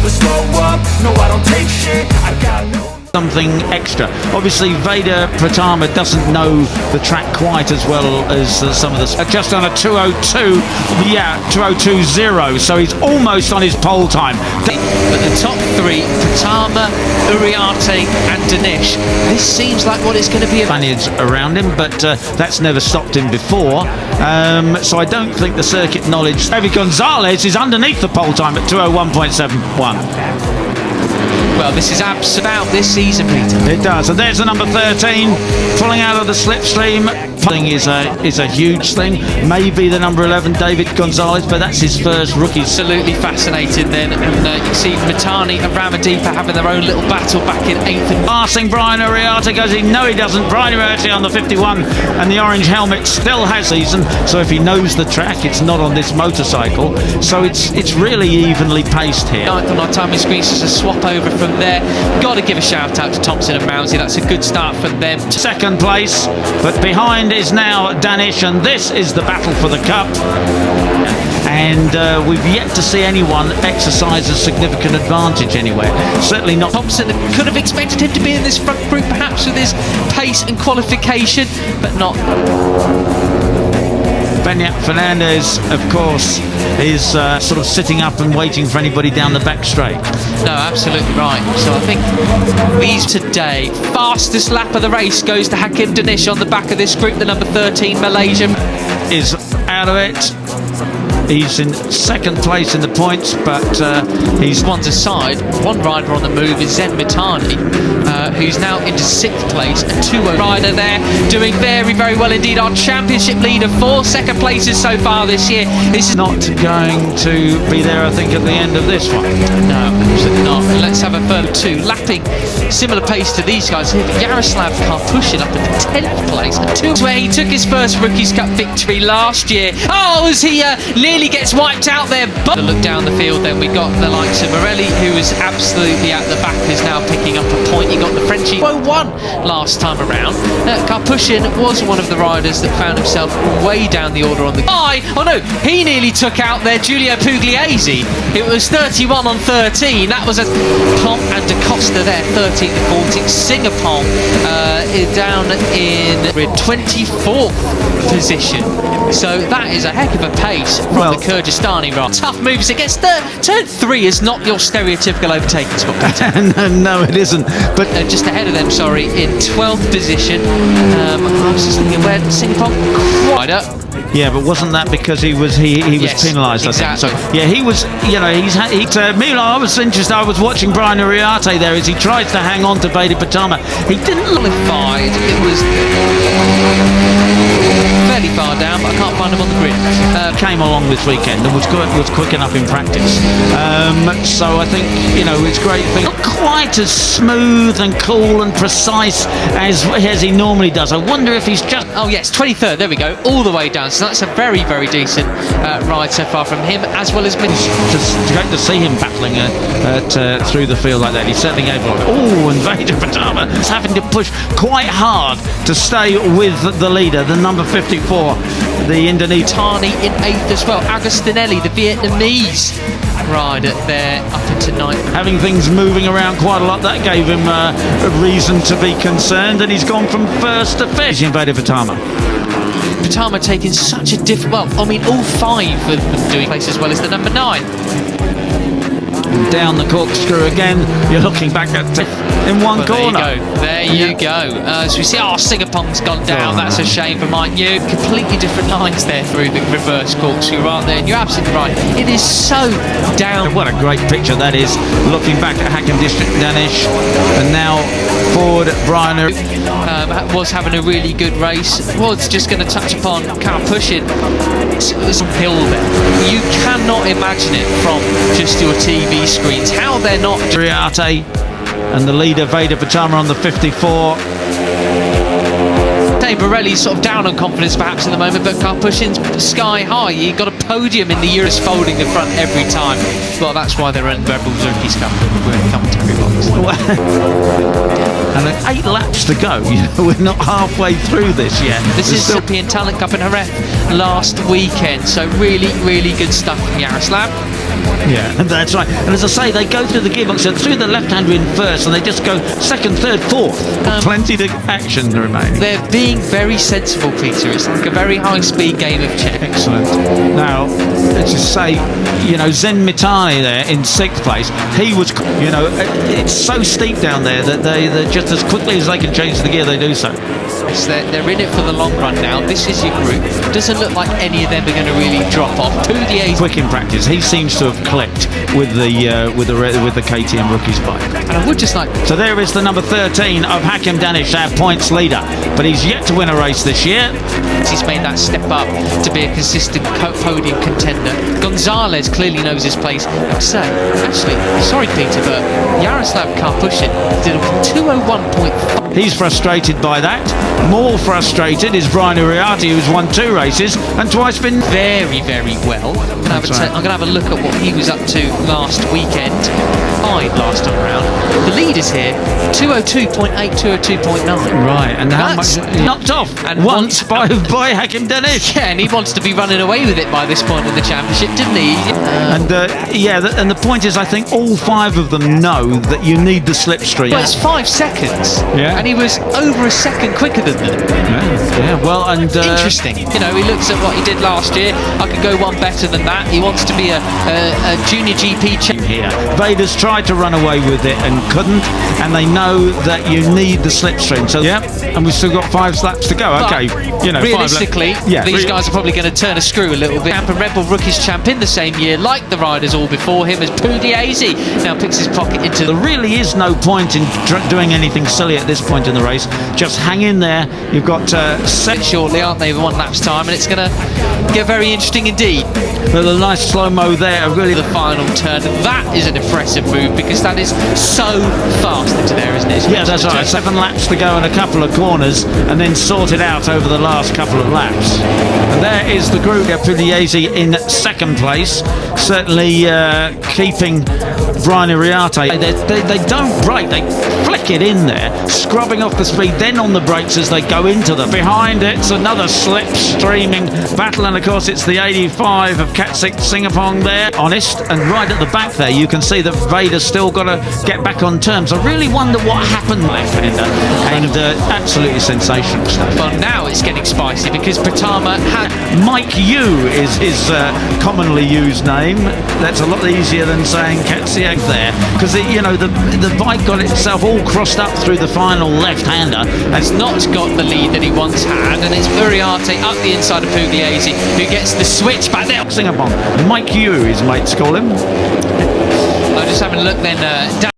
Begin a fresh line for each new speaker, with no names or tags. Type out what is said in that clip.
never slow up, no I don't take shit, I got no...
Something extra. Obviously Veda Pratama doesn't know the track quite as well as some of the... just on a 2:02, yeah, 2:02.0, so he's almost on his pole time.
But the top three, Pratama, Uriarte and Dinesh, this seems like what it's going to be.
Spaniards around him, but that's never stopped him before, so I don't think the circuit knowledge... David Gonzalez is underneath the pole time at 2:01.71.
Well, this is about this season, Peter.
It does. And there's the number 13 pulling out of the slipstream. Thing is a huge thing. Maybe the number 11, David Gonzalez, but that's his first rookie.
Absolutely fascinating then. And you can see Mitani and Ramadeepa having their own little battle back in 8th. And
passing Brian Uriarte goes in. No, he doesn't. Brian Uriarte on the 51, and the orange helmet still has season. So if he knows the track, it's not on this motorcycle. So it's really evenly paced here.
9th on our timing screens, just a swap over from there. Got to give a shout out to Thompson and Mounsey. That's a good start for them.
Second place, but behind is now Danish, and this is the battle for the cup. And we've yet to see anyone exercise a significant advantage anywhere. Certainly not.
Thompson could have expected him to be in this front group, perhaps with his pace and qualification, but not.
Benyat Fernandez, of course, is sort of sitting up and waiting for anybody down the back straight.
No, absolutely right. So I think these today, fastest lap of the race goes to Hakim Dinesh on the back of this group, the number 13 Malaysian.
Is out of it. He's in second place in the points, but he's...
One's aside, one rider on the move is Zen Mitani, who's now into 6th place, a 2-0 rider there, doing very, very well indeed. Our championship leader, 4 second places so far this year. This is
not going to be there, I think, at the end of this one.
No, absolutely not. Let's have a further 2. Lapping similar pace to these guys here. Yaroslav Karpushin up in the 10th place, a 2 where he took his first Rookies Cup victory last year. Oh, as he nearly gets wiped out there. But look down the field then, we got the likes of Morelli, who is absolutely at the back, who's now picking up a point. You got the Frenchie who won last time around. Karpushin was one of the riders that found himself way down the order on the... Oh no, he nearly took out there Giulio Pugliese. It was 31 on 13. That was a Plomp and Da Costa there, 13 to 14. Singapore down in 24th position. So that is a heck of a pace from the Kyrgyzstani ride. Tough moves against turn 3 is not your stereotypical overtaking spot.
No, it isn't. But
just ahead of them, sorry, in 12th position. I was just thinking where Singapore rider.
Yeah, but wasn't that because he was penalised?
Exactly.
I think. So yeah, he was. You know, meanwhile, I was interested. I was watching Brian Uriarte there as he tries to hang on to Veda Pratama. He didn't
qualified. It was fairly far down, but I can't find him on the grid.
Came along this weekend and was quick enough in practice. So I think it's great thing. Not quite as smooth and cool and precise as he normally does. I wonder if he's just.
Oh yes, 23rd. There we go, all the way down. So that's a very, very decent ride so far from him, as well as.
It's great to see him battling through the field like that. He's certainly able. Oh, and Veda Pratama is having to push quite hard to stay with the leader, the number 54, the Indonesian.
Tani in 8th as well. Agostinelli, the Vietnamese rider there, up into 9th.
Having things moving around quite a lot, that gave him a reason to be concerned, and he's gone from 1st to 5th. In Veda Pratama.
Pratama taking such a different... Well, I mean, all 5 of them doing place as well as the number 9.
Down the corkscrew again. You're looking back at in one corner.
There you go. As we see, Singapong's gone down. That's a shame for Mike New. Completely different lines there through the reverse corkscrew, aren't there? And you're absolutely right. It is so down.
What a great picture that is. Looking back at Hakim Danish, and now forward Brian
was having a really good race. Was just going to touch upon Karpushin. It was a hill there. You cannot imagine it from just your TV screens. How they're not.
Uriarte and the leader Veda Pratama on the 54.
Dave Borelli's sort of down on confidence perhaps at the moment, but Karpushin's sky high. He got a podium in the Euros, folding the front every time. Well, that's why they're in Rebels Rookies Cup. We're in commentary box.
And 8 laps to go. We're not halfway through this yet.
This is European Talent Cup in Jerez last weekend, so really, really good stuff from Yaroslav.
Yeah, that's right. And as I say, they go through the gearbox, so through the left-hander in first, and they just go second, third, fourth. Plenty of action remaining.
They're being very sensible, Peter. It's like a very high-speed game of chess.
Excellent. Now, let's just say, Zen Mitani there in sixth place. He was, it's so steep down there that they're just as quickly as they can change the gear, they do so.
Yes, they're in it for the long run now. This is your group. Doesn't look like any of them are going to really drop off. Pouillet's
quick in practice. He seems to have clicked with the KTM rookies bike.
And I would just like.
So there is the number 13 of Hakim Danish, our points leader, but he's yet to win a race this year.
He's made that step up to be a consistent podium contender. Gonzalez clearly knows his place. So, actually, sorry Peter, but Jaroslav Karpushin did a 201.5.
He's frustrated by that. More frustrated is Brian Uriarte, who's won 2 races and twice been
very, very well. I'm going to have a look at what he was up to last weekend. Last time around. The lead is here, 202.8, 202.9.
Right, and how much knocked off and once by Hakim Danish.
Yeah, and he wants to be running away with it by this point in the championship, didn't he?
And and the point is, I think all 5 of them know that you need the slipstream.
Well, it's 5 seconds.
Yeah.
And he was over a second quicker than them.
Yeah. Well, and
interesting. He looks at what he did last year. I could go one better than that. He wants to be a junior GP champion
here. Veda's tried to run away with it and couldn't, and they know that you need the slipstream. So and we've still got 5 laps to go.
But
okay,
realistically, these guys are probably going to turn a screw a little bit. And Red Bull Rookies champ in the same year, like the riders all before him, as Pouillet now picks his pocket into.
There really is no point in doing anything silly at this point in the race. Just hang in there. You've got
set shortly, aren't they? 1 lap's time, and it's going to get very interesting indeed.
But a nice slow-mo there, really.
The final turn, that is an impressive move because that is so fast into there, isn't it?
Yeah, that's right. 7 laps to go and a couple of corners, and then sort it out over the last couple of laps. And there is the group. Pugliese in second place, certainly keeping Brian Uriarte. They don't brake, they flick it in there, scrubbing off the speed, then on the brakes as they go into them. Behind it's another slip-streaming battle, and of course it's the 85 of Katsik Singapong there. Honest, and right at the back there you can see that Veda's still got to get back on terms. I really wonder what happened left-hander, and absolutely sensational stuff.
Well, now it's getting spicy because Pratama had
Mike Yu is his commonly used name. That's a lot easier than saying Katsiak there, because the bike got itself all crossed up through the final left-hander.
Has not got the lead that he once had, and it's Uriarte up the inside of Pugliese who gets the switch back there.
Singapore, Mike Yu, his mates call him.
I'm just having a look then.